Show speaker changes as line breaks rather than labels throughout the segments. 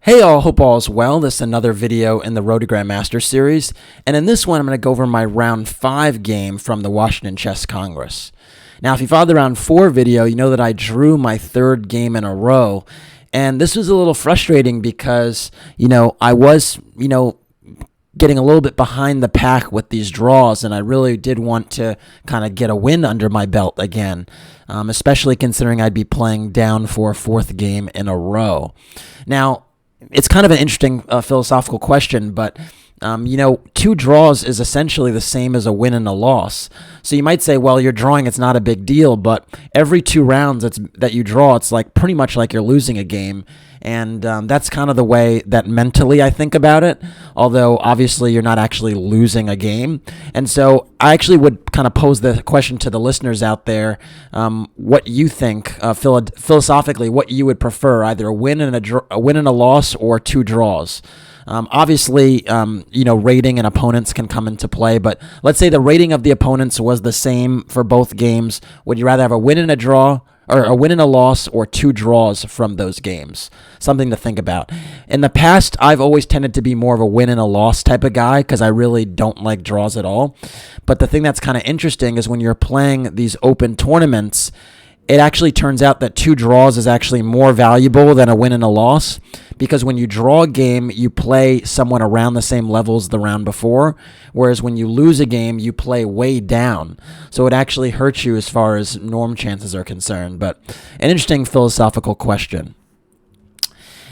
Hey all, hope all is well. This is another video in the Road to Grandmaster series, and in this one I'm going to go over my round 5 game from the Washington Chess Congress. Now if you followed the round 4 video, you know that I drew my 3rd game in a row, and this was a little frustrating because, I was, getting a little bit behind the pack with these draws, and I really did want to kind of get a win under my belt again, especially considering I'd be playing down for a 4th game in a row. Now, it's kind of an interesting philosophical question, but 2 draws is essentially the same as a win and a loss. So you might say, well, you're drawing, it's not a big deal, but every 2 rounds that you draw, it's like pretty much like you're losing a game. And that's kind of the way that mentally I think about it, although obviously you're not actually losing a game. And so I actually would kind of pose the question to the listeners out there, what you think philosophically, what you would prefer, either a win and a loss or 2 draws. Obviously, rating and opponents can come into play, but let's say the rating of the opponents was the same for both games. Would you rather have a win and a draw, or a win and a loss, or 2 draws from those games? Something to think about. In the past, I've always tended to be more of a win and a loss type of guy because I really don't like draws at all. But the thing that's kind of interesting is when you're playing these open tournaments, it actually turns out that 2 draws is actually more valuable than a win and a loss, because when you draw a game, you play someone around the same level as the round before, whereas when you lose a game, you play way down. So it actually hurts you as far as norm chances are concerned, but an interesting philosophical question.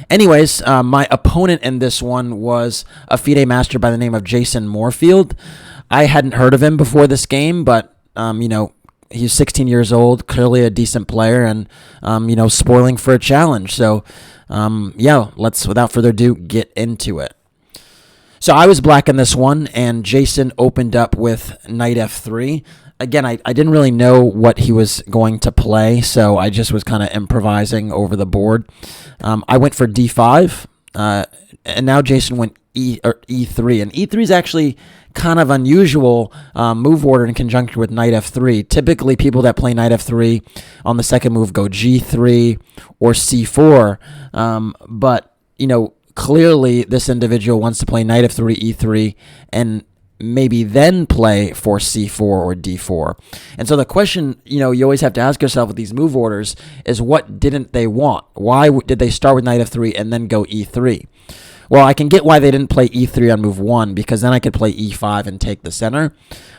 Anyways, my opponent in this one was a FIDE master by the name of Jason Morefield. I hadn't heard of him before this game, but, he's 16 years old, clearly a decent player, and, spoiling for a challenge. So, let's, without further ado, get into it. So I was black in this one, and Jason opened up with knight f3. Again, I didn't really know what he was going to play, so I just was kind of improvising over the board. I went for d5, and now Jason went e3, and e3 is actually kind of unusual move order in conjunction with knight f3. Typically, people that play knight f3 on the second move go g3 or c4, but clearly this individual wants to play knight f3, e3, and maybe then play for c4 or d4. And so the question, you always have to ask yourself with these move orders is, what didn't they want? Why did they start with knight f3 and then go e3? Well, I can get why they didn't play e3 on move 1, because then I could play e5 and take the center.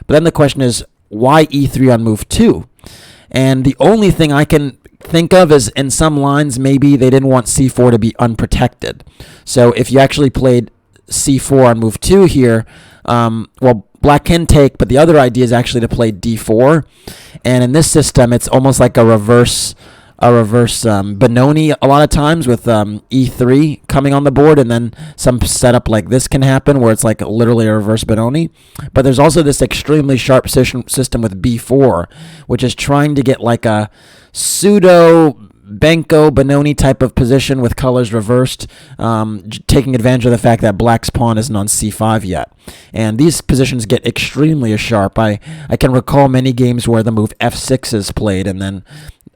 But then the question is, why e3 on move 2? And the only thing I can think of is, in some lines, maybe they didn't want c4 to be unprotected. So if you actually played c4 on move 2 here, black can take, but the other idea is actually to play d4. And in this system, it's almost like a reverse Benoni a lot of times, with e3 coming on the board, and then some setup like this can happen where it's like literally a reverse Benoni. But there's also this extremely sharp system with b4, which is trying to get like a pseudo Benko Benoni type of position with colors reversed, taking advantage of the fact that black's pawn isn't on c5 yet. And these positions get extremely sharp. I can recall many games where the move f6 is played, and then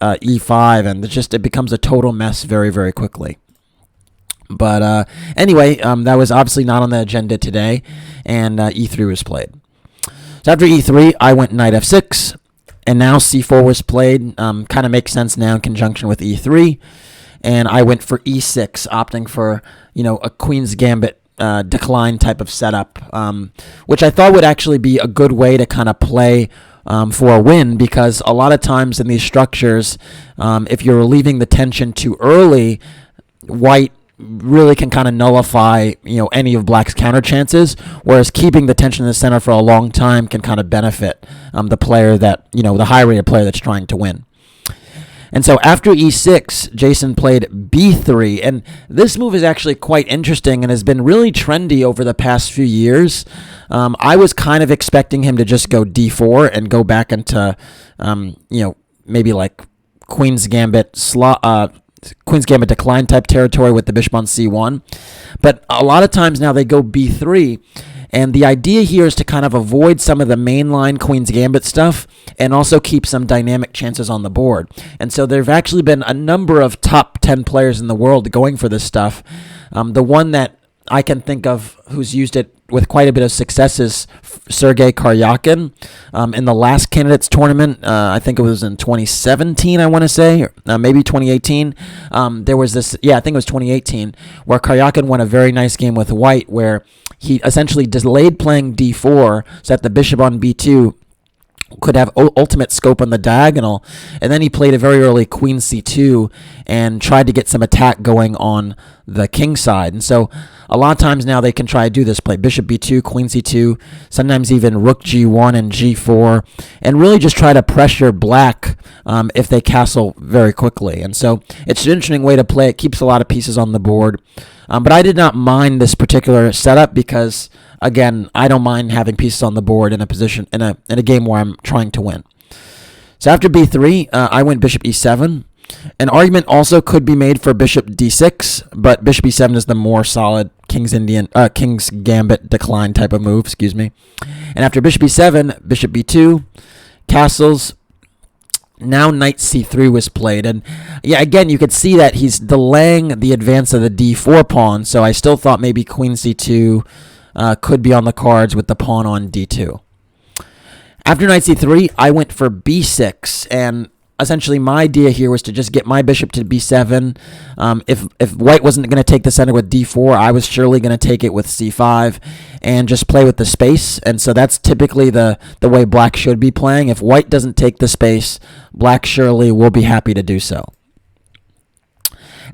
e5, and it becomes a total mess very, very quickly. But anyway, that was obviously not on the agenda today, and e3 was played. So after e3, I went knight f6, and now c4 was played. Kind of makes sense now in conjunction with e3, and I went for e6, opting for a queen's gambit decline type of setup, which I thought would actually be a good way to kind of play for a win, because a lot of times in these structures, if you're relieving the tension too early, white really can kind of nullify any of black's counter chances, whereas keeping the tension in the center for a long time can kind of benefit the player that the high rated player that's trying to win. And so after e6, Jason played b3, and this move is actually quite interesting and has been really trendy over the past few years. I was kind of expecting him to just go d4 and go back into, maybe like Queen's Gambit decline type territory with the bishop on c1. But a lot of times now they go b3, And the idea here is to kind of avoid some of the mainline Queen's Gambit stuff and also keep some dynamic chances on the board. And so there have actually been a number of top 10 players in the world going for this stuff. The one that I can think of who's used it with quite a bit of success is Sergei Karyakin. In the last candidates tournament, I think it was in 2017, I want to say, or maybe 2018. There was this, I think it was 2018, where Karyakin won a very nice game with white, where he essentially delayed playing d4 so that the bishop on b2 could have ultimate scope on the diagonal, and then he played a very early queen c2 and tried to get some attack going on the king side. And so a lot of times now they can try to do this, play bishop b2, queen c2, sometimes even rook g1 and g4, and really just try to pressure black if they castle very quickly. And so it's an interesting way to play. It keeps a lot of pieces on the board. But I did not mind this particular setup because, again, I don't mind having pieces on the board in a position in a game where I'm trying to win. So after b3, I went bishop e7. An argument also could be made for bishop d6, but bishop e7 is the more solid King's Gambit decline type of move. Excuse me. And after bishop e7, bishop b2, castles. Now knight c3 was played, and again, you could see that he's delaying the advance of the d4 pawn, so I still thought maybe queen c2 could be on the cards with the pawn on d2. After knight c3, I went for b6, and essentially my idea here was to just get my bishop to b7. If white wasn't going to take the center with d4, I was surely going to take it with c5 and just play with the space. And so that's typically the way black should be playing. If white doesn't take the space, black surely will be happy to do so.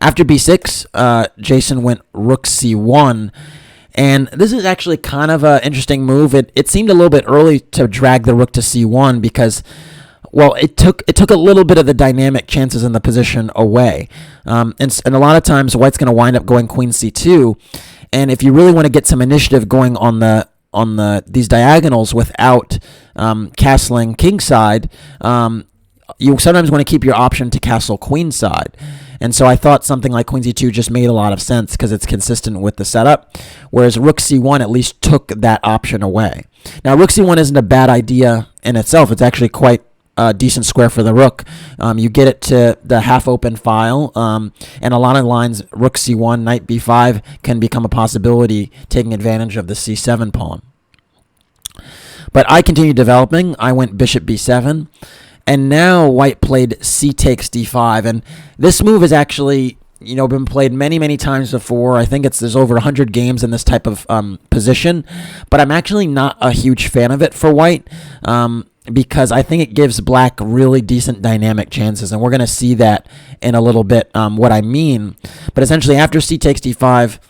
After b6, Jason went rook c1. And this is actually kind of an interesting move. It seemed a little bit early to drag the rook to c1 because, well, it took a little bit of the dynamic chances in the position away. And a lot of times white's going to wind up going queen c2. And if you really want to get some initiative going on these diagonals without castling king side, you sometimes want to keep your option to castle queen side. And so I thought something like queen c2 just made a lot of sense because it's consistent with the setup, whereas rook c1 at least took that option away. Now, rook c1 isn't a bad idea in itself. It's actually quite a decent square for the rook. You get it to the half-open file, and a lot of lines, rook c1, knight b5 can become a possibility, taking advantage of the c7 pawn. But I continued developing. I went bishop b7. And now white played c takes d5, and this move has actually, been played many, many times before. I think there's over 100 games in this type of position, but I'm actually not a huge fan of it for white because I think it gives black really decent dynamic chances, and we're going to see that in a little bit what I mean. But essentially, after c takes d5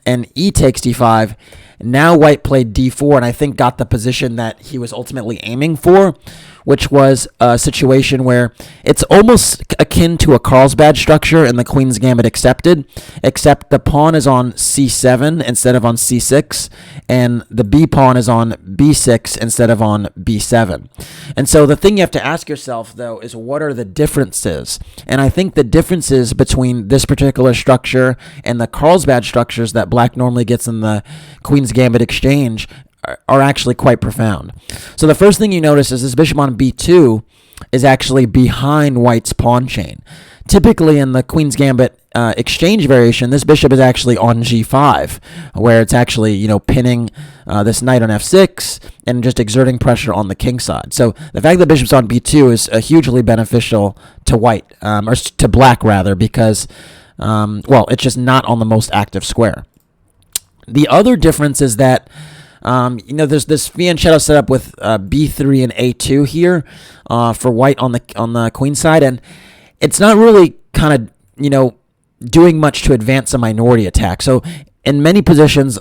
and e takes d5, now white played d4, and I think got the position that he was ultimately aiming for, which was a situation where it's almost akin to a Carlsbad structure in the Queen's Gambit accepted, except the pawn is on c7 instead of on c6, and the b pawn is on b6 instead of on b7. And so the thing you have to ask yourself, though, is what are the differences? And I think the differences between this particular structure and the Carlsbad structures that black normally gets in the Queen's Gambit exchange are actually quite profound. So the first thing you notice is this bishop on b2 is actually behind white's pawn chain. Typically in the Queen's Gambit exchange variation, this bishop is actually on g5, where it's actually, pinning this knight on f6 and just exerting pressure on the king side. So the fact that bishop's on b2 is hugely beneficial to white, or to black rather, because, it's just not on the most active square. The other difference is that there's this fianchetto setup with b3 and a2 here for white on the queen side, and it's not really kind of doing much to advance a minority attack. So in many positions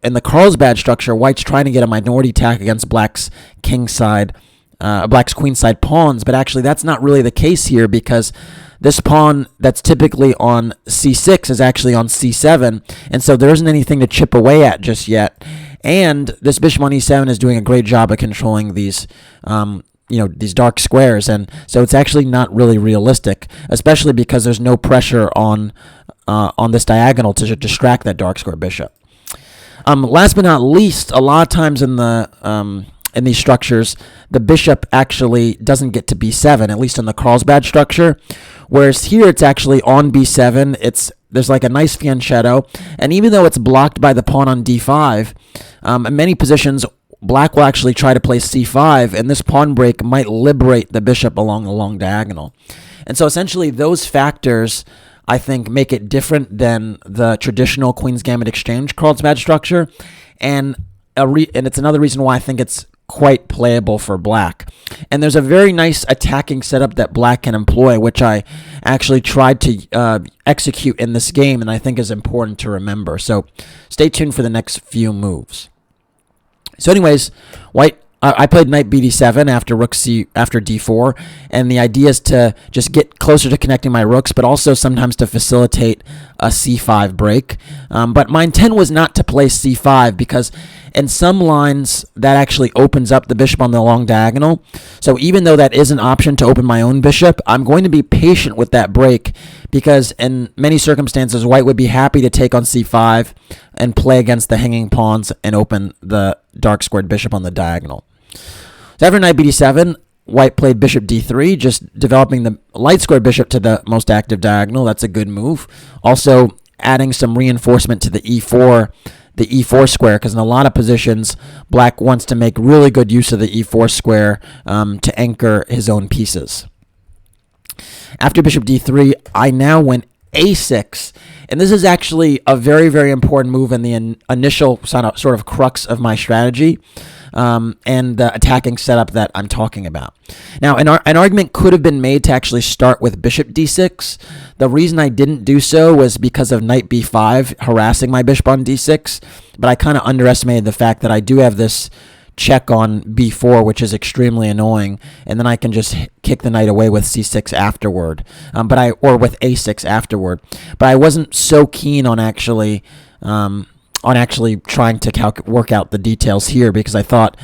in the Carlsbad structure, white's trying to get a minority attack against black's king side, black's queen side pawns, but actually that's not really the case here because this pawn that's typically on c6 is actually on c7, and so there isn't anything to chip away at just yet. And this bishop on e7 is doing a great job of controlling these, these dark squares, and so it's actually not really realistic, especially because there's no pressure on this diagonal to distract that dark square bishop. Last but not least, a lot of times in these structures, the bishop actually doesn't get to b7, at least in the Carlsbad structure. Whereas here it's actually on b7. There's like a nice fianchetto, and even though it's blocked by the pawn on d5, in many positions, black will actually try to play c5, and this pawn break might liberate the bishop along the long diagonal. And so essentially those factors, I think, make it different than the traditional Queen's Gambit exchange Carlsbad structure, and it's another reason why I think it's quite playable for black. And there's a very nice attacking setup that black can employ, which I actually tried to execute in this game, and I think is important to remember. So stay tuned for the next few moves. So anyways, white, I played knight bd7 after after d4, and the idea is to just get closer to connecting my rooks, but also sometimes to facilitate a c5 break. But my intent was not to play c5 because in some lines that actually opens up the bishop on the long diagonal. So even though that is an option to open my own bishop, I'm going to be patient with that break because in many circumstances, white would be happy to take on c5 and play against the hanging pawns and open the dark squared bishop on the diagonal. So after knight bd7, white played bishop d3, just developing the light squared bishop to the most active diagonal. That's a good move. Also adding some reinforcement to the e4 square, because in a lot of positions, black wants to make really good use of the e4 square to anchor his own pieces. After bishop d3, I now went a6, and this is actually a very, very important move in the initial sort of crux of my strategy and the attacking setup that I'm talking about. Now, an argument could have been made to actually start with bishop d6. The reason I didn't do so was because of knight b5 harassing my bishop on d6, but I kind of underestimated the fact that I do have this check on b4, which is extremely annoying, and then I can just kick the knight away with c6 afterward, or with a6 afterward. But I wasn't so keen on actually trying to work out the details here, because I thought,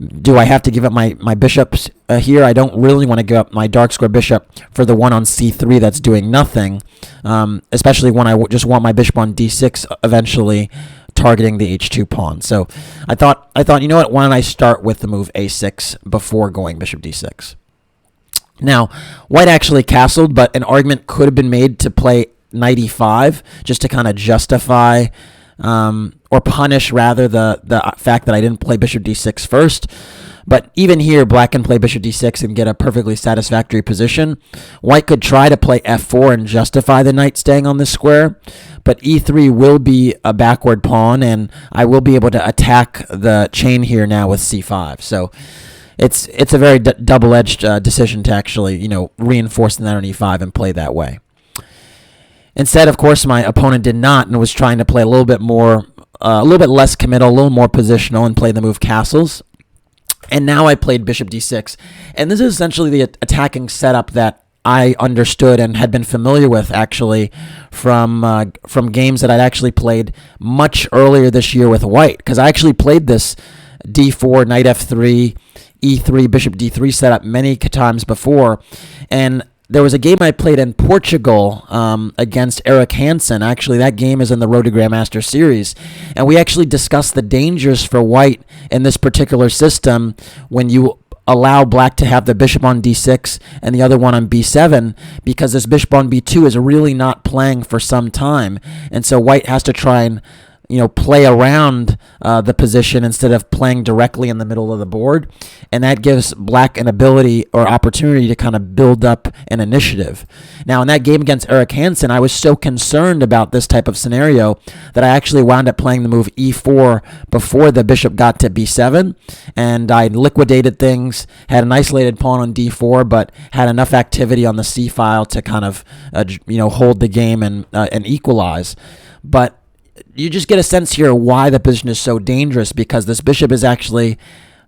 do I have to give up my bishops here? I don't really want to give up my dark square bishop for the one on c3 that's doing nothing, especially when I just want my bishop on d6 eventually targeting the h2 pawn. So I thought, you know what, why don't I start with the move a6 before going bishop d6. Now, white actually castled, but an argument could have been made to play knight e5 just to kind of justify or punish, rather, the fact that I didn't play bishop d6 first. But even here, black can play bishop d6 and get a perfectly satisfactory position. White could try to play f4 and justify the knight staying on this square, but e3 will be a backward pawn, and I will be able to attack the chain here now with c5. So it's a very double-edged decision to actually, reinforce the knight on e5 and play that way. Instead, of course, my opponent did not and was trying to play a little bit less committal, a little more positional, and play the move castles. And now I played bishop d6. And this is essentially the attacking setup that I understood and had been familiar with, actually, from games that I'd actually played much earlier this year with white. Because I actually played this d4, knight f3, e3, bishop d3 setup many times before. And there was a game I played in Portugal against Eric Hansen. Actually, that game is in the Road to Grandmaster series. And we actually discussed the dangers for white in this particular system when you allow black to have the bishop on d6 and the other one on b7, because this bishop on b2 is really not playing for some time. And so white has to try and play around the position instead of playing directly in the middle of the board. And that gives black an ability or opportunity to kind of build up an initiative. Now, in that game against Eric Hansen, I was so concerned about this type of scenario that I actually wound up playing the move e4 before the bishop got to b7. And I liquidated things, had an isolated pawn on d4, but had enough activity on the c file to kind of, hold the game and equalize. But you just get a sense here why the position is so dangerous, because this bishop is actually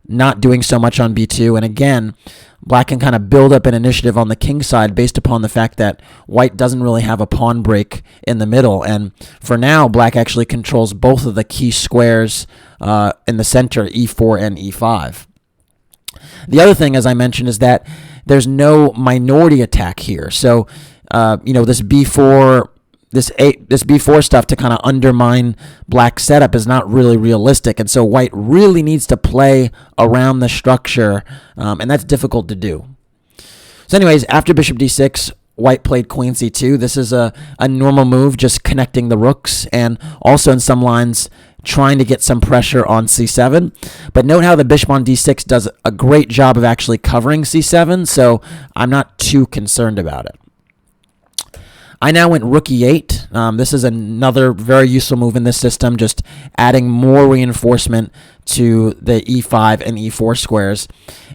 not doing so much on b2. And again, black can kind of build up an initiative on the king side based upon the fact that white doesn't really have a pawn break in the middle. And for now, black actually controls both of the key squares in the center, e4 and e5. The other thing, as I mentioned, is that there's no minority attack here. So, this b4 this b4 stuff to kind of undermine black's setup is not really realistic, and so white really needs to play around the structure, and that's difficult to do. So anyways, after bishop d6, white played queen c2. This is a normal move, just connecting the rooks, and also in some lines trying to get some pressure on c7. But note how the bishop on d6 does a great job of actually covering c7, so I'm not too concerned about it. I now went rook e8. This is another very useful move in this system, just adding more reinforcement to the e5 and e4 squares.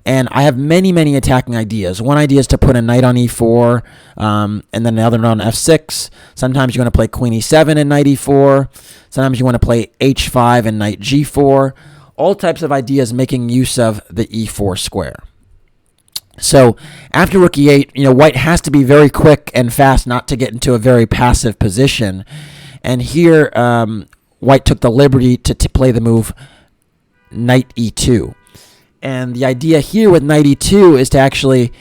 And I have many, many attacking ideas. One idea is to put a knight on e4, and then another on f6. Sometimes you want to play queen e7 and knight e4. Sometimes you want to play h5 and knight g4. All types of ideas making use of the e4 square. So after rook e8, white has to be very quick and fast not to get into a very passive position. And here, white took the liberty to play the move knight e2. And the idea here with knight e2 is to actually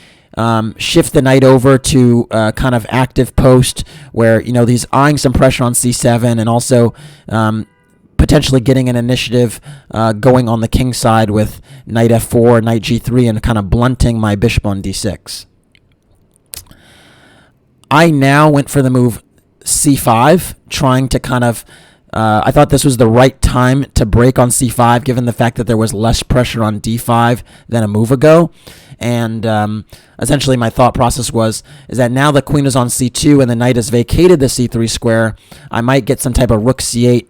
shift the knight over to kind of active post where, he's eyeing some pressure on c7 and also potentially getting an initiative going on the king side with knight f4, knight g3, and kind of blunting my bishop on d6. I now went for the move c5, trying to kind of I thought this was the right time to break on c5, given the fact that there was less pressure on d5 than a move ago. And essentially my thought process is that now the queen is on c2 and the knight has vacated the c3 square, I might get some type of rook c8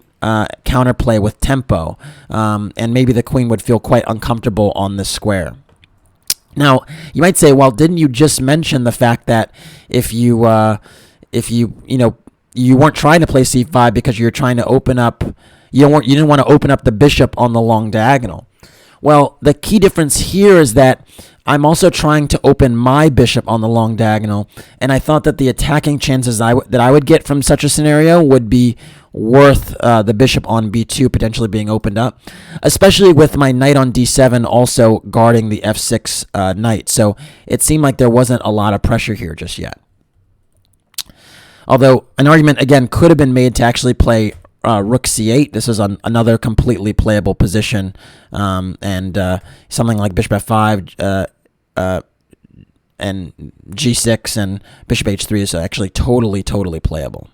counterplay with tempo, and maybe the queen would feel quite uncomfortable on this square. Now, you might say, well, didn't you just mention the fact that if you weren't trying to play c5 because you're trying to open up, you didn't want to open up the bishop on the long diagonal? Well, the key difference here is that I'm also trying to open my bishop on the long diagonal, and I thought that the attacking chances that I would get from such a scenario would be worth the bishop on b2 potentially being opened up, especially with my knight on d7 also guarding the f6 knight. So it seemed like there wasn't a lot of pressure here just yet. Although an argument, again, could have been made to actually play rook c8. This is another completely playable position, and something like bishop f5 and g6 and bishop h3 is actually totally playable.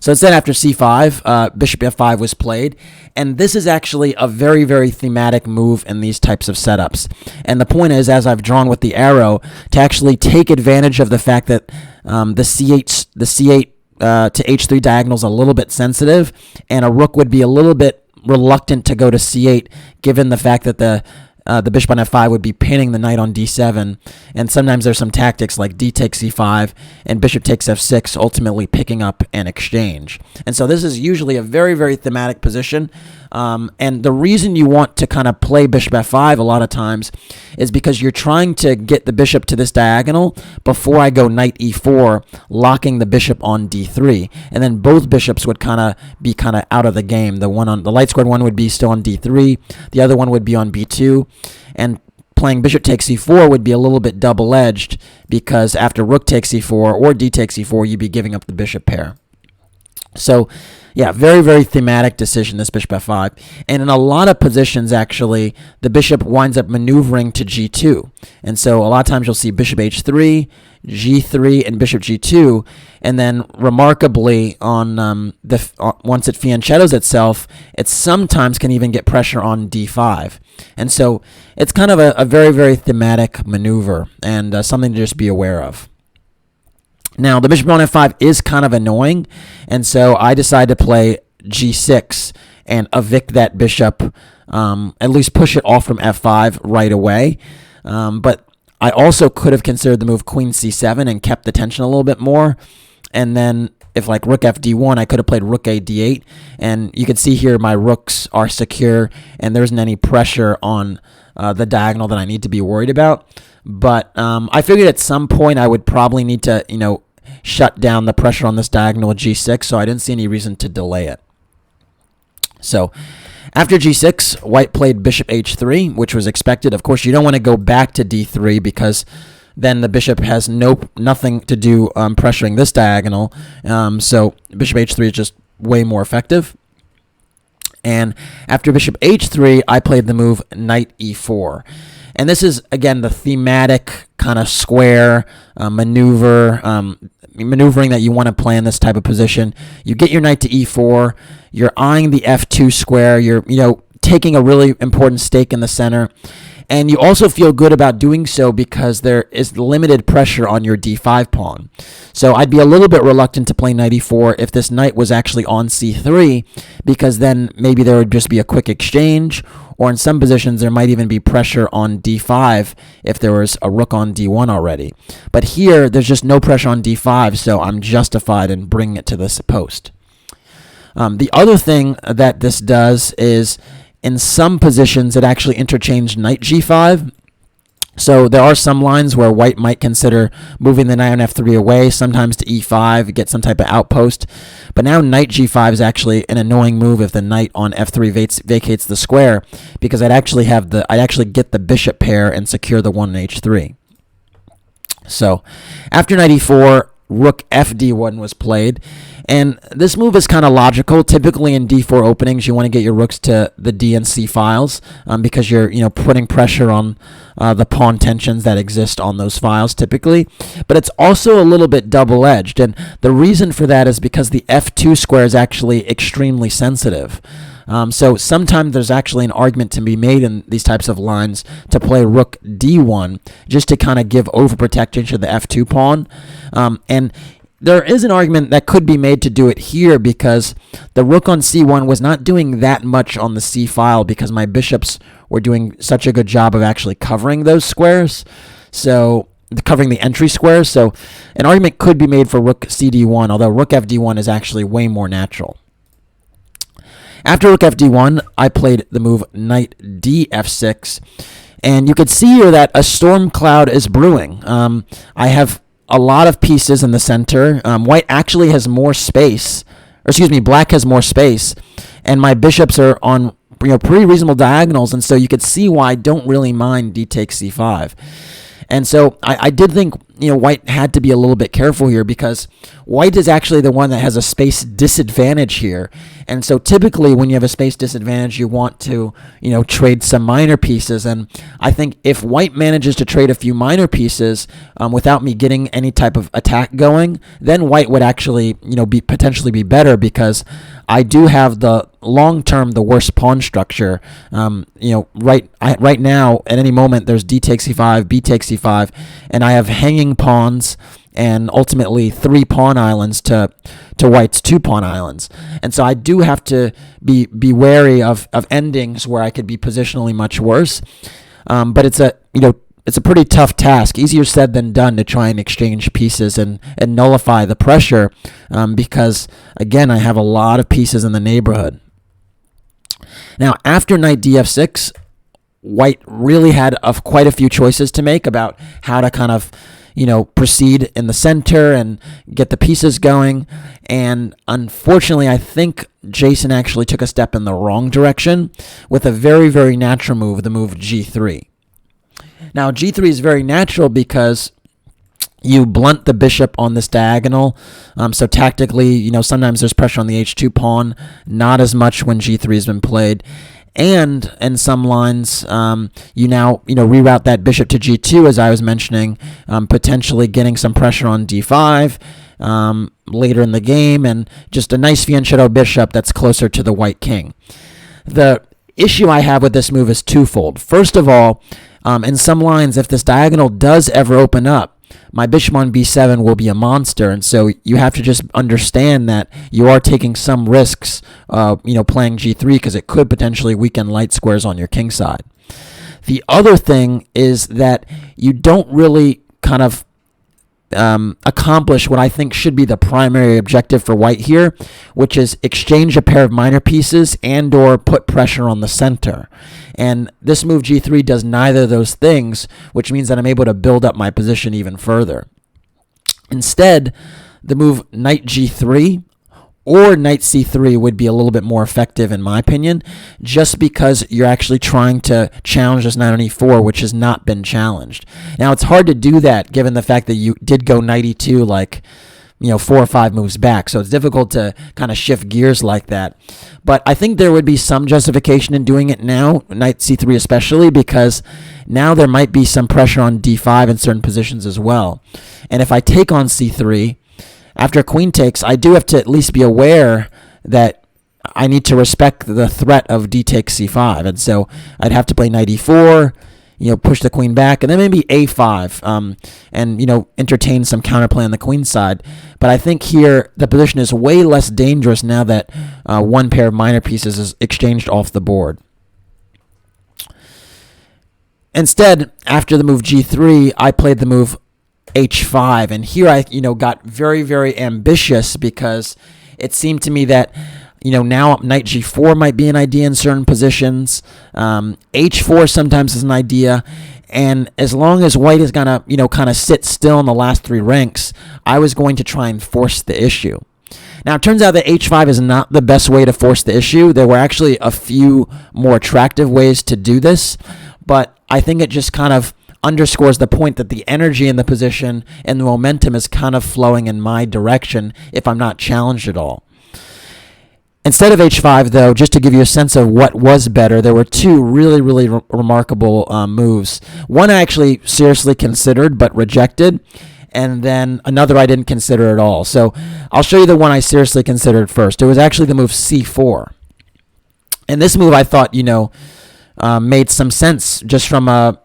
So instead, after c5, bishop f5 was played, and this is actually a very, very thematic move in these types of setups. And the point is, as I've drawn with the arrow, to actually take advantage of the fact that the c8 to h3 diagonal is a little bit sensitive, and a rook would be a little bit reluctant to go to c8, given the fact that the bishop on f5 would be pinning the knight on d7, and sometimes there's some tactics like d takes c5 and bishop takes f6, ultimately picking up an exchange. And so this is usually a very, very thematic position, and the reason you want to kind of play bishop f5 a lot of times is because you're trying to get the bishop to this diagonal before I go knight e4, locking the bishop on d3, and then both bishops would kind of be out of the game. The light squared one would be still on d3, the other one would be on b2, and playing bishop takes c4 would be a little bit double-edged, because after rook takes c4 or d takes c4, you'd be giving up the bishop pair. So, yeah, very, very thematic decision, this bishop f5. And in a lot of positions, actually, the bishop winds up maneuvering to g2. And so a lot of times you'll see bishop h3, g3, and bishop g2. And then, remarkably, on once it fianchettos itself, it sometimes can even get pressure on d5. And so it's kind of a very, very thematic maneuver, and something to just be aware of. Now, the bishop on f5 is kind of annoying, and so I decided to play g6 and evict that bishop, at least push it off from f5 right away. But I also could have considered the move queen c7 and kept the tension a little bit more. And then if like rook fd1, I could have played rook a d8. And you can see here my rooks are secure, and there isn't any pressure on the diagonal that I need to be worried about. But I figured at some point I would probably need to, shut down the pressure on this diagonal with g6, so I didn't see any reason to delay it. So after g6, white played bishop h3, which was expected. Of course, you don't want to go back to d3 because then the bishop has nothing to do pressuring this diagonal. So bishop h3 is just way more effective. And after bishop h3, I played the move knight e4. And this is, again, the thematic kind of square maneuvering that you want to play in this type of position. You get your knight to e4. You're eyeing the f2 square. You're, taking a really important stake in the center. And you also feel good about doing so because there is limited pressure on your d5 pawn. So I'd be a little bit reluctant to play knight e4 if this knight was actually on c3, because then maybe there would just be a quick exchange, or in some positions there might even be pressure on d5 if there was a rook on d1 already. But here, there's just no pressure on d5, so I'm justified in bringing it to this post. The other thing that this does is, in some positions, it actually interchanged knight g5. So there are some lines where white might consider moving the knight on f3 away, sometimes to e5, get some type of outpost. But now knight g5 is actually an annoying move if the knight on f3 vacates the square, because I'd actually get the bishop pair and secure the one on h3. So after knight e4, rook fd1 was played. And this move is kind of logical. Typically in d4 openings, you want to get your rooks to the d and c files because you're putting pressure on the pawn tensions that exist on those files typically. But it's also a little bit double-edged, and the reason for that is because the f2 square is actually extremely sensitive. So sometimes there's actually an argument to be made in these types of lines to play rook d1 just to kind of give overprotection to the f2 pawn. And there is an argument that could be made to do it here because the rook on c1 was not doing that much on the c file because my bishops were doing such a good job of actually covering those squares. So covering the entry squares. So an argument could be made for rook cd1, although rook fd1 is actually way more natural. After rook fd1, I played the move knight df6, and you could see here that a storm cloud is brewing. I have a lot of pieces in the center. White actually has more space, black has more space, and my bishops are on pretty reasonable diagonals, and so you could see why I don't really mind d takes c5. And so I did think white had to be a little bit careful here because white is actually the one that has a space disadvantage here. And so typically when you have a space disadvantage, you want to trade some minor pieces. And I think if white manages to trade a few minor pieces without me getting any type of attack going, then white would actually potentially be better because I do have the long-term the worst pawn structure. Right now at any moment there's d takes c5, b takes c5, and I have hanging pawns and ultimately 3 pawn islands to white's 2 pawn islands. And so I do have to be wary of endings where I could be positionally much worse. But it's a pretty tough task, easier said than done, to try and exchange pieces and nullify the pressure because, again, I have a lot of pieces in the neighborhood. Now, after knight df6, white really had quite a few choices to make about how to kind of proceed in the center and get the pieces going. And unfortunately, I think Jason actually took a step in the wrong direction with a very, very natural move, the move g3. Now, g3 is very natural because you blunt the bishop on this diagonal. So tactically, sometimes there's pressure on the h2 pawn, not as much when g3 has been played. And in some lines, you now reroute that bishop to g2, as I was mentioning, potentially getting some pressure on d5 later in the game, and just a nice fianchetto bishop that's closer to the white king. The issue I have with this move is twofold. First of all, in some lines, if this diagonal does ever open up, my bishop on b7 will be a monster, and so you have to just understand that you are taking some risks, playing g3 because it could potentially weaken light squares on your king side. The other thing is that you don't really kind of accomplish what I think should be the primary objective for white here, which is exchange a pair of minor pieces and or put pressure on the center. And this move g3 does neither of those things, which means that I'm able to build up my position even further. Instead, the move knight g3 or knight c3 would be a little bit more effective in my opinion, just because you're actually trying to challenge this knight on e4, which has not been challenged. Now, it's hard to do that given the fact that you did go knight e2 like 4 or 5 moves back, so it's difficult to kind of shift gears like that. But I think there would be some justification in doing it now, knight c3 especially, because now there might be some pressure on d5 in certain positions as well. And if I take on c3, after queen takes, I do have to at least be aware that I need to respect the threat of d takes c5. And so I'd have to play knight e4, push the queen back, and then maybe a5, and, entertain some counterplay on the queen side. But I think here the position is way less dangerous now that one pair of minor pieces is exchanged off the board. Instead, after the move g3, I played the move h5, and here I got very, very ambitious, because it seemed to me that now knight g4 might be an idea in certain positions. H4 sometimes is an idea, and as long as white is gonna kind of sit still in the last 3 ranks, I was going to try and force the issue. Now, it turns out that h5 is not the best way to force the issue. There were actually a few more attractive ways to do this, but I think it just kind of underscores the point that the energy in the position and the momentum is kind of flowing in my direction if I'm not challenged at all. Instead of h5, though, just to give you a sense of what was better, there were 2 really, really remarkable moves. One I actually seriously considered but rejected, and then another I didn't consider at all. So I'll show you the one I seriously considered first. It was actually the move c4. And this move I thought, made some sense just from a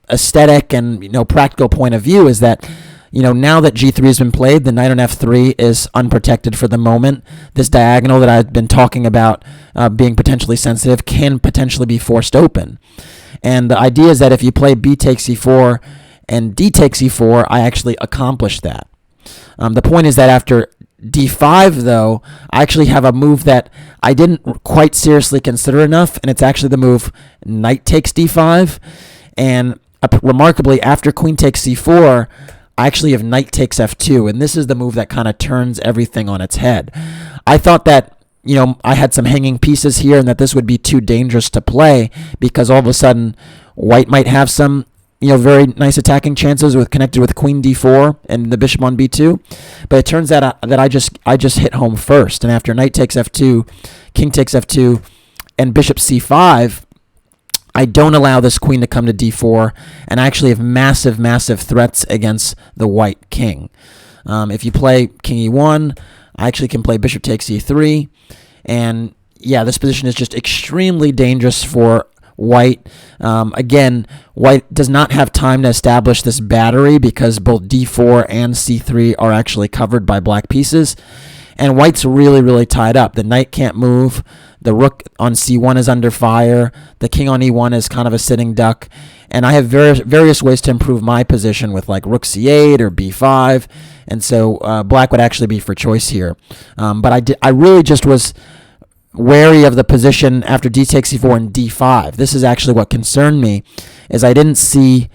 aesthetic and practical point of view, is that now that g3 has been played, the knight on f3 is unprotected for the moment. This diagonal that I've been talking about being potentially sensitive can potentially be forced open. And the idea is that if you play b takes e4 and d takes e4, I actually accomplish that. The point is that after d5, though, I actually have a move that I didn't quite seriously consider enough, and it's actually the move knight takes d5. And remarkably, after queen takes c4, I actually have knight takes f2, and this is the move that kind of turns everything on its head. I thought that, I had some hanging pieces here and that this would be too dangerous to play, because all of a sudden white might have some, very nice attacking chances connected with queen d4 and the bishop on b2. But it turns out that I just hit home first, and after knight takes f2, king takes f2, and bishop c5, I don't allow this queen to come to d4, and I actually have massive, massive threats against the white king. If you play king e1, I actually can play bishop takes e3, and yeah, this position is just extremely dangerous for white. Again, white does not have time to establish this battery because both d4 and c3 are actually covered by black pieces, and white's really, really tied up. The knight can't move. The rook on c1 is under fire. The king on e1 is kind of a sitting duck. And I have various ways to improve my position with like rook c8 or b5. And so black would actually be for choice here. But I really just was wary of the position after d takes c4 and d5. This is actually what concerned me, is I didn't see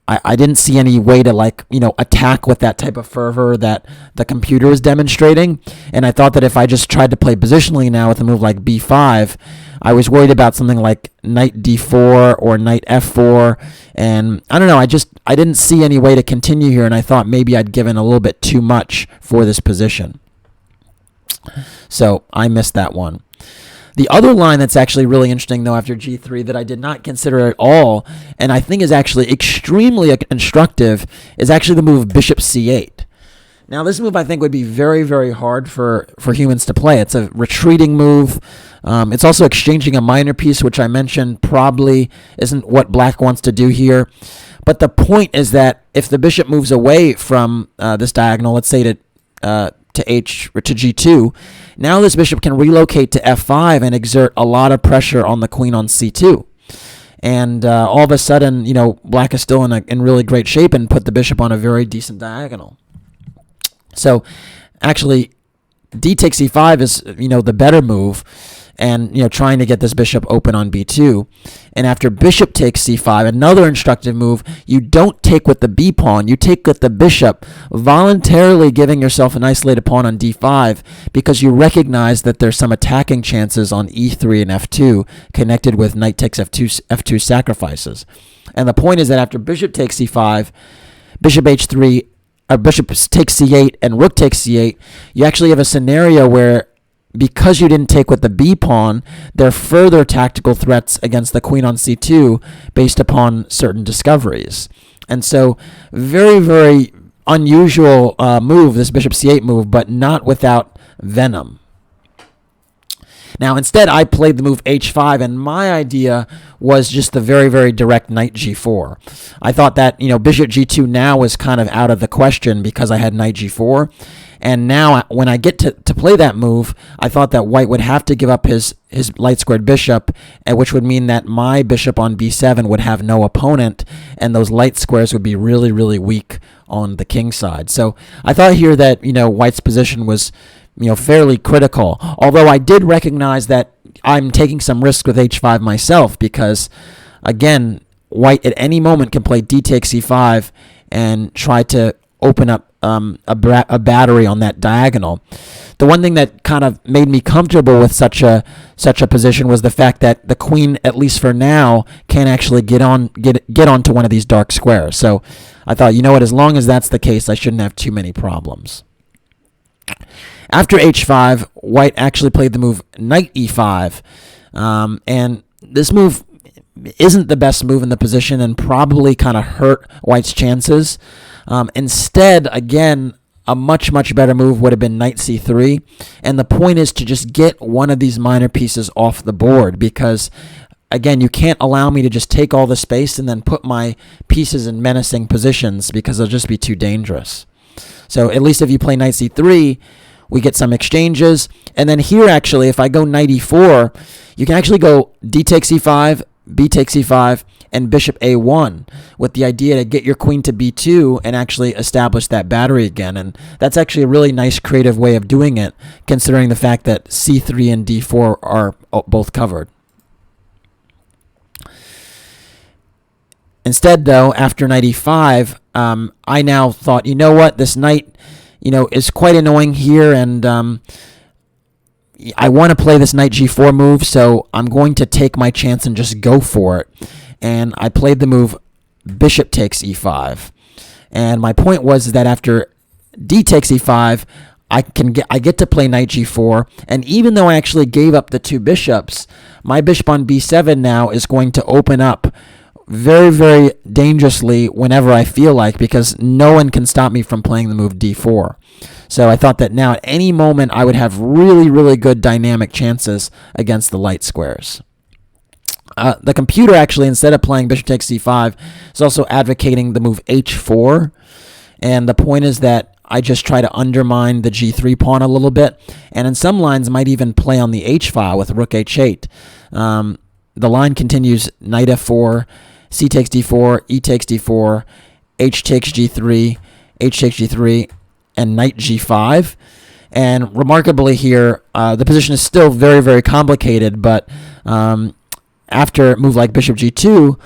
I didn't see any way to attack with that type of fervor that the computer is demonstrating. And I thought that if I just tried to play positionally now with a move like b5, I was worried about something like knight d4 or knight f4. And I don't know, I didn't see any way to continue here, and I thought maybe I'd given a little bit too much for this position. So I missed that one. The other line that's actually really interesting, though, after g3 that I did not consider at all, and I think is actually extremely instructive, is actually the move bishop c8. Now, this move I think would be very, very hard for humans to play. It's a retreating move. It's also exchanging a minor piece, which I mentioned probably isn't what black wants to do here. But the point is that if the bishop moves away from this diagonal, let's say to g2, now this bishop can relocate to f5 and exert a lot of pressure on the queen on c2. And all of a sudden, black is still in really great shape and put the bishop on a very decent diagonal. So actually, d takes e5 is, the better move. and trying to get this bishop open on b2. And after bishop takes c5, another instructive move, you don't take with the b pawn, you take with the bishop, voluntarily giving yourself an isolated pawn on d5 because you recognize that there's some attacking chances on e3 and f2 connected with knight takes f2 sacrifices. And the point is that after bishop takes c5, bishop h3, bishop takes c8, and rook takes c8, you actually have a scenario where, because you didn't take with the b pawn, there are further tactical threats against the queen on c2 based upon certain discoveries. And so very, very unusual move, this bishop c8 move, but not without venom. Now, instead, I played the move h5, and my idea was just the very, very direct knight g4. I thought that, bishop g2 now was kind of out of the question because I had knight g4. And now, when I get to play that move, I thought that white would have to give up his light-squared bishop, which would mean that my bishop on b7 would have no opponent, and those light squares would be really, really weak on the king side. So I thought here that, white's position was fairly critical, although I did recognize that I'm taking some risk with h5 myself because, again, white at any moment can play d takes c5 and try to open up a battery on that diagonal. The one thing that kind of made me comfortable with such a position was the fact that the queen, at least for now, can't actually get onto one of these dark squares. So I thought, as long as that's the case, I shouldn't have too many problems. After h5, white actually played the move knight e5, and this move isn't the best move in the position and probably kind of hurt white's chances. Instead, again, a much, much better move would have been knight c3, and the point is to just get one of these minor pieces off the board because, again, you can't allow me to just take all the space and then put my pieces in menacing positions because they'll just be too dangerous. So at least if you play knight c3, we get some exchanges. And then here, actually, if I go knight e4, you can actually go d takes e5, b takes e5, and bishop a1 with the idea to get your queen to b2 and actually establish that battery again. And that's actually a really nice creative way of doing it, considering the fact that c3 and d4 are both covered. Instead, though, after knight e5, I now thought, what, this knight is quite annoying here, and I want to play this knight g4 move, so I'm going to take my chance and just go for it. And I played the move bishop takes e5. And my point was that after d takes e5, I get to play knight g4, and even though I actually gave up the two bishops, my bishop on b7 now is going to open up very, very dangerously whenever I feel like, because no one can stop me from playing the move d4. So I thought that now at any moment I would have really, really good dynamic chances against the light squares. The computer actually, instead of playing bishop takes c5, is also advocating the move h4. And the point is that I just try to undermine the g3 pawn a little bit, and in some lines might even play on the h-file with rook h8. The line continues knight f4, c takes d4, e takes d4, h takes g3, h takes g3, and knight g5. And remarkably here, the position is still very, very complicated, but after a move like bishop g2,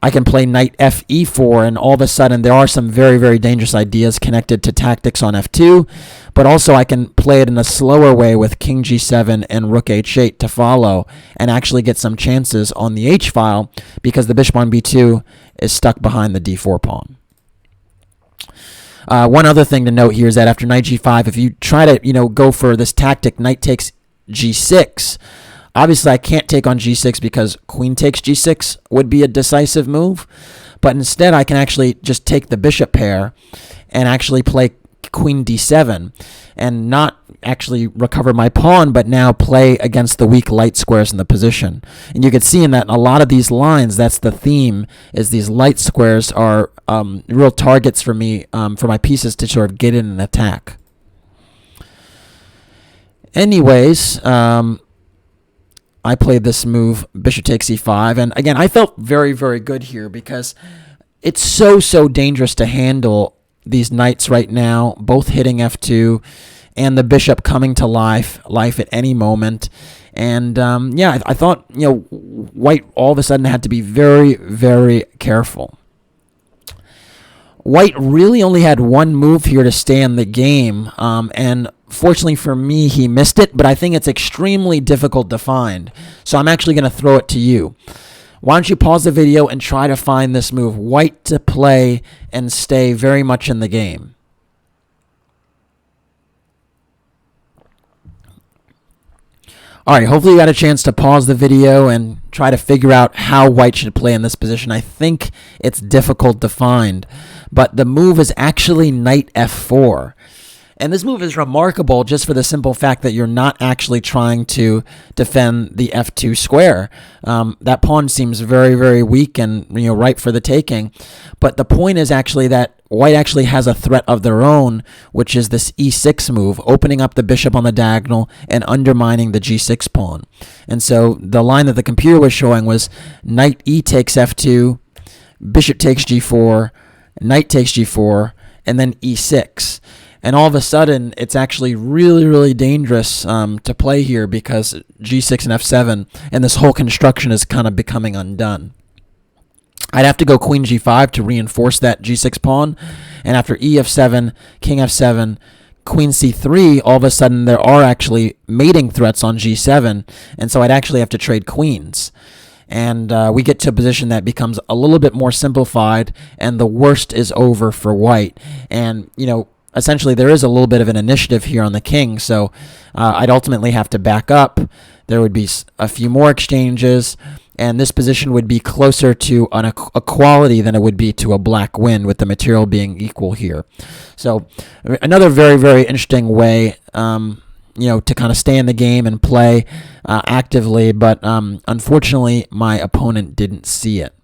I can play knight fe4, and all of a sudden there are some very, very dangerous ideas connected to tactics on f2, but also I can play it in a slower way with king g7 and rook h8 to follow and actually get some chances on the h-file because the bishop on b2 is stuck behind the d4 pawn. One other thing to note here is that after knight g5, if you try to go for this tactic knight takes g6, obviously I can't take on g6 because queen takes g6 would be a decisive move, but instead I can actually just take the bishop pair and actually play queen d7 and not actually recover my pawn, but now play against the weak light squares in the position. And you can see in that in a lot of these lines, that's the theme, is these light squares are real targets for me, for my pieces to sort of get in and attack. Anyways, I played this move, bishop takes e5, and again, I felt very, very good here because it's so dangerous to handle these knights right now, both hitting f2, and the bishop coming to life at any moment. And yeah, I thought, white all of a sudden had to be very, very careful. White really only had one move here to stay in the game, and fortunately for me, he missed it, but I think it's extremely difficult to find. So I'm actually going to throw it to you. Why don't you pause the video and try to find this move, white to play and stay very much in the game. All right, hopefully you got a chance to pause the video and try to figure out how white should play in this position. I think it's difficult to find, but the move is actually knight f4. And this move is remarkable just for the simple fact that you're not actually trying to defend the f2 square. That pawn seems very, very weak and ripe for the taking. But the point is actually that white actually has a threat of their own, which is this e6 move, opening up the bishop on the diagonal and undermining the g6 pawn. And so the line that the computer was showing was knight e takes f2, bishop takes g4, knight takes g4, and then e6. And all of a sudden, it's actually really, really dangerous to play here because g6 and f7, and this whole construction is kind of becoming undone. I'd have to go queen g5 to reinforce that g6 pawn, and after e f7, king f7, queen c3, all of a sudden there are actually mating threats on g7, and so I'd actually have to trade queens. And we get to a position that becomes a little bit more simplified, and the worst is over for white. And, essentially there is a little bit of an initiative here on the king, so I'd ultimately have to back up. There would be a few more exchanges, and this position would be closer to an equality than it would be to a black win, with the material being equal here. So another very, very interesting way to kind of stay in the game and play actively, but unfortunately my opponent didn't see it.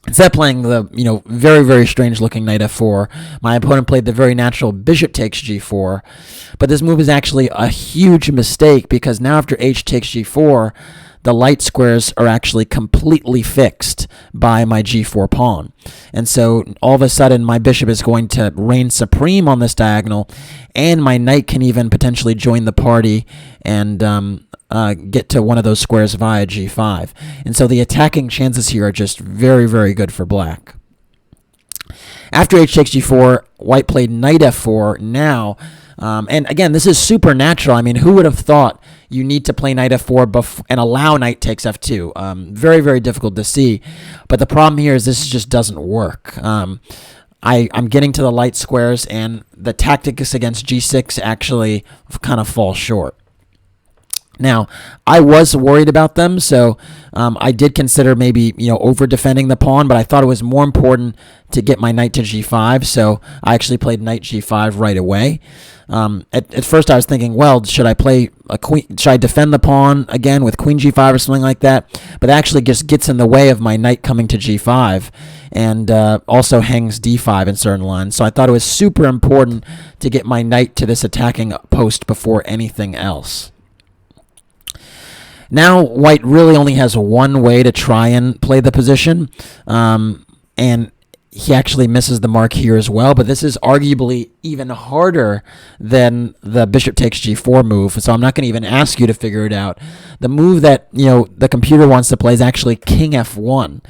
Instead of playing the, very, very strange-looking knight f4, my opponent played the very natural bishop takes g4. But this move is actually a huge mistake because now after h takes g4, the light squares are actually completely fixed by my g4 pawn. And so all of a sudden, my bishop is going to reign supreme on this diagonal, and my knight can even potentially join the party and get to one of those squares via g5. And so the attacking chances here are just very, very good for black. After h takes g4, white played knight f4 now. And again, this is supernatural. I mean, who would have thought you need to play knight f4 and allow knight takes f2? Very, very difficult to see. But the problem here is this just doesn't work. I'm getting to the light squares, and the tactics against g6 actually kind of fall short. Now, I was worried about them, so I did consider maybe, over-defending the pawn, but I thought it was more important to get my knight to g5, so I actually played knight g5 right away. At first I was thinking, well, should I play a queen? Should I defend the pawn again with queen g5 or something like that? But that actually just gets in the way of my knight coming to g5, and also hangs d5 in certain lines. So I thought it was super important to get my knight to this attacking post before anything else. Now, white really only has one way to try and play the position, and he actually misses the mark here as well, but this is arguably even harder than the bishop takes g4 move, so I'm not going to even ask you to figure it out. The move that, the computer wants to play is actually king f1.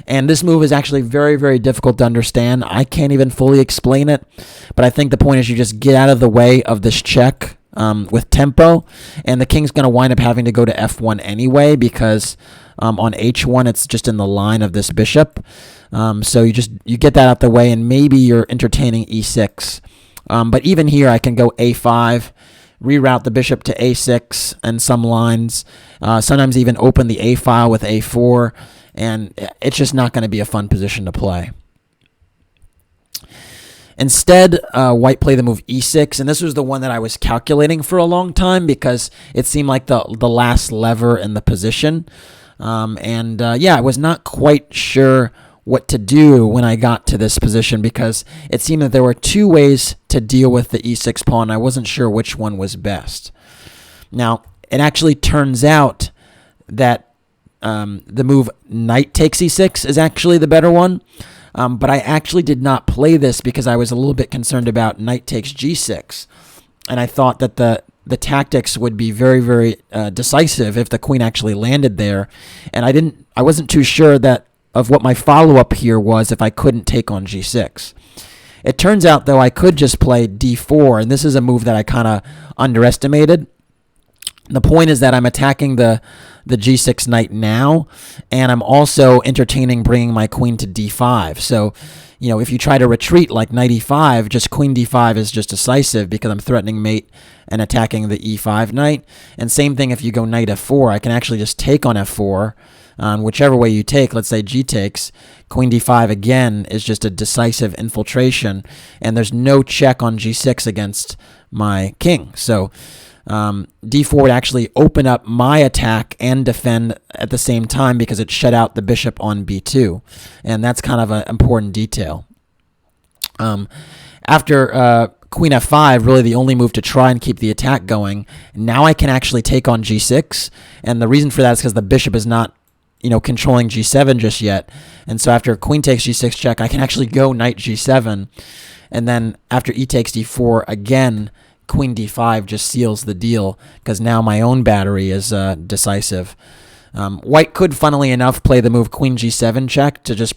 And this move is actually very, very difficult to understand. I can't even fully explain it, but I think the point is you just get out of the way of this check with tempo, and the king's going to wind up having to go to f1 anyway because on h1 it's just in the line of this bishop. So you get that out the way, and maybe you're entertaining e6. But even here I can go a5, reroute the bishop to a6 and some lines, sometimes even open the a file with a4, and it's just not going to be a fun position to play. Instead, white played the move e6, and this was the one that I was calculating for a long time because it seemed like the last lever in the position. Yeah, I was not quite sure what to do when I got to this position because it seemed that there were two ways to deal with the e6 pawn. I wasn't sure which one was best. Now, it actually turns out that the move knight takes e6 is actually the better one. But I actually did not play this because I was a little bit concerned about knight takes g6. and I thought that the tactics would be very, very decisive if the queen actually landed there. And I wasn't too sure of what my follow-up here was if I couldn't take on g6. It turns out, though, I could just play d4, and this is a move that I kind of underestimated. The point is that I'm attacking the g6 knight now, and I'm also entertaining bringing my queen to d5. So, if you try to retreat like knight e5, just queen d5 is just decisive because I'm threatening mate and attacking the e5 knight. And same thing if you go knight f4, I can actually just take on f4. Whichever way you take, let's say g takes, queen d5 again is just a decisive infiltration, and there's no check on g6 against my king. So d4 would actually open up my attack and defend at the same time because it shut out the bishop on b2, and that's kind of an important detail. After queen f5, really the only move to try and keep the attack going, now I can actually take on g6, and the reason for that is because the bishop is not controlling g7 just yet. And so after queen takes g6 check, I can actually go knight g7. And then after e takes d4, again, queen d5 just seals the deal because now my own battery is decisive. White could, funnily enough, play the move queen g7 check to just,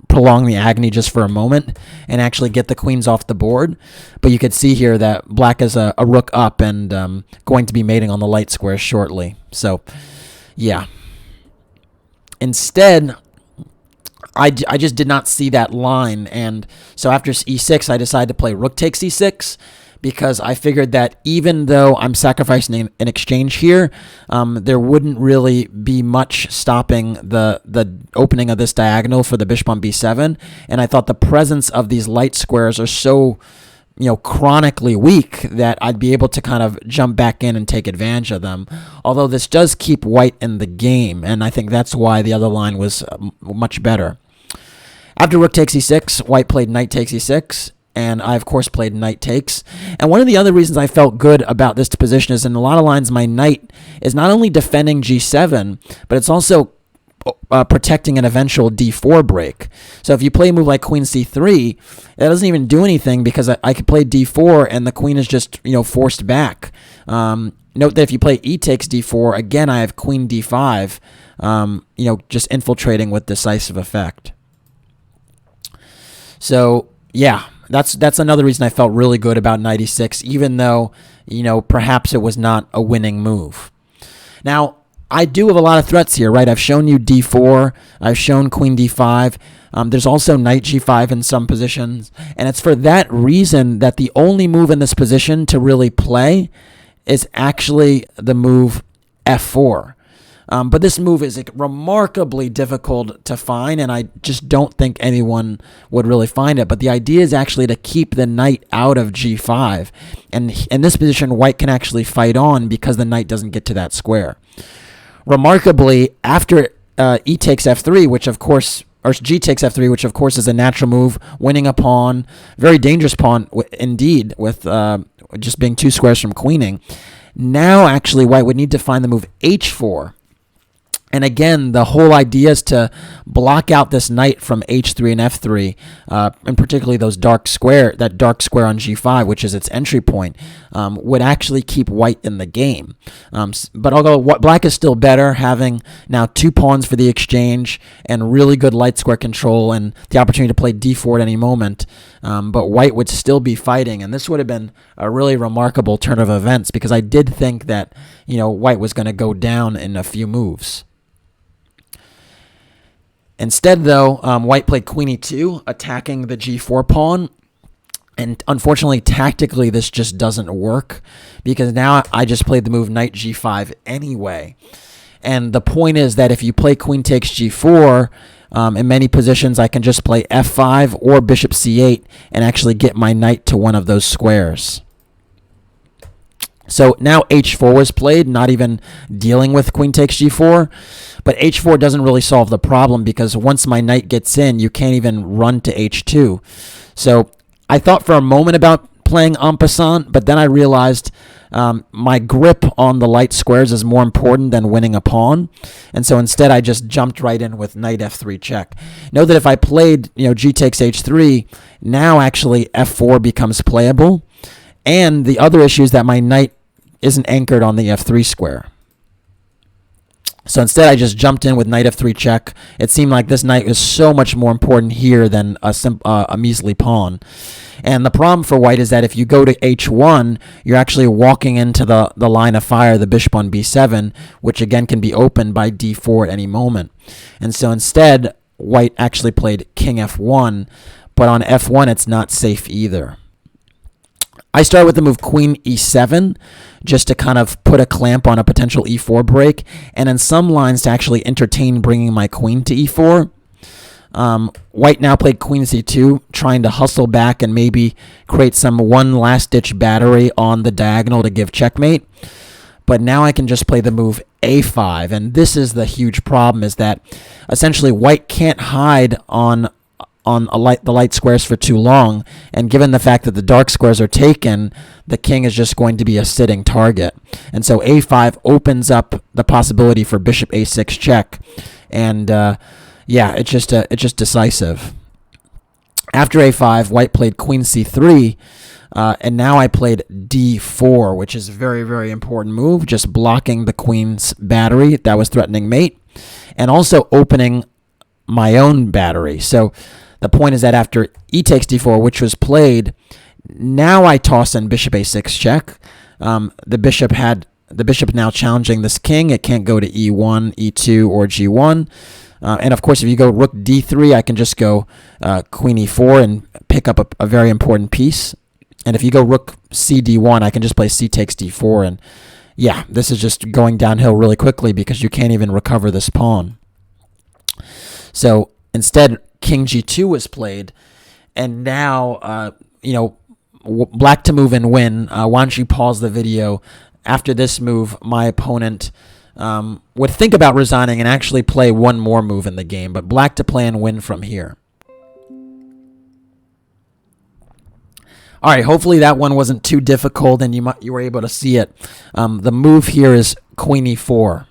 prolong the agony just for a moment and actually get the queens off the board. But you could see here that black is a rook up and going to be mating on the light square shortly. So, yeah. Instead, I just did not see that line, and so after e6, I decided to play rook takes e6 because I figured that even though I'm sacrificing an exchange here, there wouldn't really be much stopping the opening of this diagonal for the bishop on b7, and I thought the presence of these light squares are so chronically weak that I'd be able to kind of jump back in and take advantage of them. Although this does keep white in the game, and I think that's why the other line was much better. After rook takes e6, white played knight takes e6, and I, of course, played knight takes. And one of the other reasons I felt good about this position is in a lot of lines, my knight is not only defending g7, but it's also protecting an eventual d4 break. So if you play a move like queen c3, that doesn't even do anything because I could play d4 and the queen is just forced back. Note that if you play e takes d4, again I have queen d5, just infiltrating with decisive effect. So yeah, that's another reason I felt really good about knight e6, even though perhaps it was not a winning move. Now, I do have a lot of threats here, right? I've shown you d4. I've shown queen d5. There's also knight g5 in some positions. And it's for that reason that the only move in this position to really play is actually the move f4. But this move is remarkably difficult to find, and I just don't think anyone would really find it. But the idea is actually to keep the knight out of g5. And in this position, white can actually fight on because the knight doesn't get to that square. Remarkably, after e takes f3, which of course, or g takes f3, which of course is a natural move, winning a pawn, very dangerous pawn indeed, with just being 2 squares from queening. Now, actually, white would need to find the move h4. And again, the whole idea is to block out this knight from h3 and f3, and particularly that dark square on g5, which is its entry point, would actually keep white in the game. But although black is still better, having now 2 pawns for the exchange and really good light square control and the opportunity to play d4 at any moment, but white would still be fighting, and this would have been a really remarkable turn of events because I did think that white was going to go down in a few moves. Instead, though, white played queen e2, attacking the g4 pawn. And unfortunately, tactically, this just doesn't work because now I just played the move knight g5 anyway. And the point is that if you play queen takes g4, in many positions, I can just play f5 or bishop c8 and actually get my knight to one of those squares. So now h4 was played, not even dealing with queen takes g4. But h4 doesn't really solve the problem because once my knight gets in, you can't even run to h2. So I thought for a moment about playing en passant, but then I realized my grip on the light squares is more important than winning a pawn. And so instead, I just jumped right in with knight f3 check. Note that if I played g takes h3, now actually f4 becomes playable. And the other issue is that my knight isn't anchored on the f3 square. So instead, I just jumped in with knight f3 check. It seemed like this knight is so much more important here than a measly pawn. And the problem for white is that if you go to h1, you're actually walking into the line of fire, the bishop on b7, which again can be opened by d4 at any moment. And so instead, white actually played king f1, but on f1, it's not safe either. I started with the move queen e7 just to kind of put a clamp on a potential e4 break, and in some lines to actually entertain bringing my queen to e4. White now played queen c2, trying to hustle back and maybe create some one last-ditch battery on the diagonal to give checkmate. But now I can just play the move a5, and this is the huge problem, is that essentially white can't hide on the light squares for too long, and given the fact that the dark squares are taken, the king is just going to be a sitting target. And so a5 opens up the possibility for bishop a6 check, and yeah, it's just decisive. After a5, white played queen c3, and now I played d4, which is a very, very important move, just blocking the queen's battery that was threatening mate, and also opening my own battery. So the point is that after e takes d4, which was played, now I toss in bishop a6 check. The bishop now challenging this king. It can't go to e1, e2, or g1. And of course, if you go rook d3, I can just go queen e4 and pick up a very important piece. And if you go rook c d1, I can just play c takes d4. And yeah, this is just going downhill really quickly because you can't even recover this pawn. So instead, king g2 was played, and now black to move and win. Why don't you pause the video? After this move, my opponent would think about resigning and actually play one more move in the game, but black to play and win from here. All right, hopefully that one wasn't too difficult and you were able to see it. The move here is queen e4.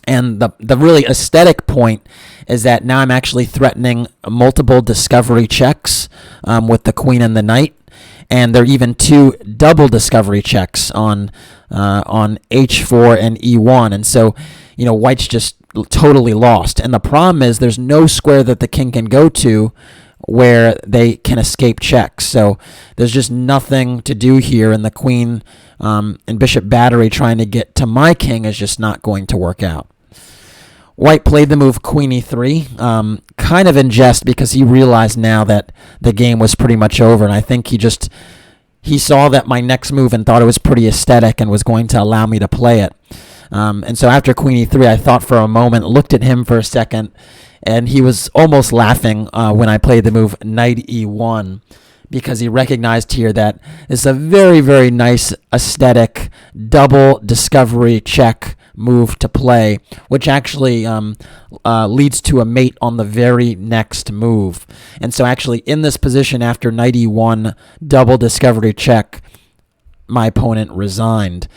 And the really aesthetic point is that now I'm actually threatening multiple discovery checks with the queen and the knight. And there are even two double discovery checks on h4 and e1. And so, white's just totally lost. And the problem is there's no square that the king can go to where they can escape checks. So there's just nothing to do here, and the queen and bishop battery trying to get to my king is just not going to work out. White played the move queen e3, kind of in jest because he realized now that the game was pretty much over, and I think he saw that my next move and thought it was pretty aesthetic and was going to allow me to play it. And so after queen e3, I thought for a moment, looked at him for a second, and he was almost laughing when I played the move knight e1, because he recognized here that it's a very, very nice aesthetic double discovery check move to play, which actually leads to a mate on the very next move. And so actually in this position after knight e1 double discovery check, my opponent resigned.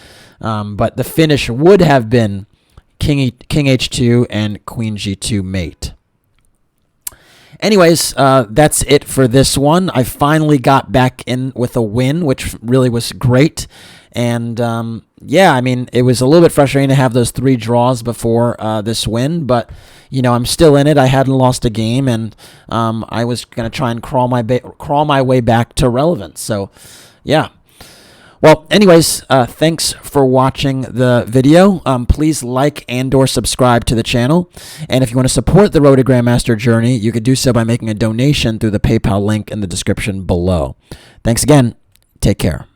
But the finish would have been king h2 and queen g2 mate. Anyways, that's it for this one. I finally got back in with a win, which really was great. And yeah, I mean, it was a little bit frustrating to have those 3 draws before this win, but I'm still in it. I hadn't lost a game, and I was going to try and crawl my way back to relevance. So, yeah. Well, anyways, thanks for watching the video. Please like and/or subscribe to the channel. And if you want to support the Road to Grandmaster journey, you could do so by making a donation through the PayPal link in the description below. Thanks again. Take care.